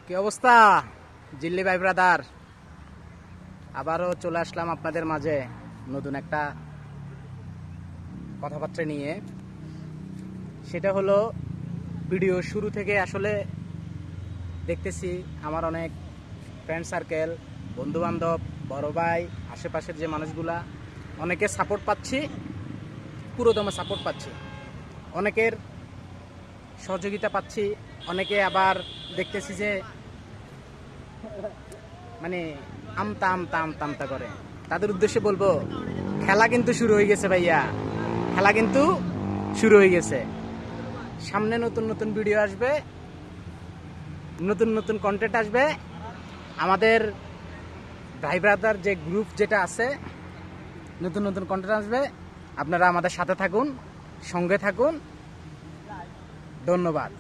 কি অবস্থা জিল্লি ভাই ব্রাদার? আবারও চলে আসলাম আপনাদের মাঝে নতুন একটা কথাবার্তা নিয়ে। সেটা হলো, ভিডিও শুরু থেকে আসলে দেখতেছি আমার অনেক ফ্রেন্ড সার্কেল, বন্ধুবান্ধব, বড় ভাই, আশেপাশের যে মানুষগুলা, অনেকের সাপোর্ট পাচ্ছি, পুরোদমে সাপোর্ট পাচ্ছি, অনেকের সহযোগিতা পাচ্ছি। অনেকে আবার দেখতেছি যে মানে আমতা আমতা আমতা আমতা করে। তাদের উদ্দেশ্যে বলবো, খেলা কিন্তু শুরু হয়ে গেছে ভাইয়া, খেলা কিন্তু শুরু হয়ে গেছে। সামনে নতুন নতুন ভিডিও আসবে, নতুন নতুন কন্টেন্ট আসবে। আমাদের ভাই ব্রাদার যে গ্রুপ যেটা আছে, নতুন নতুন কন্টেন্ট আসবে। আপনারা আমাদের সাথে থাকুন, সঙ্গে থাকুন। ধন্যবাদ।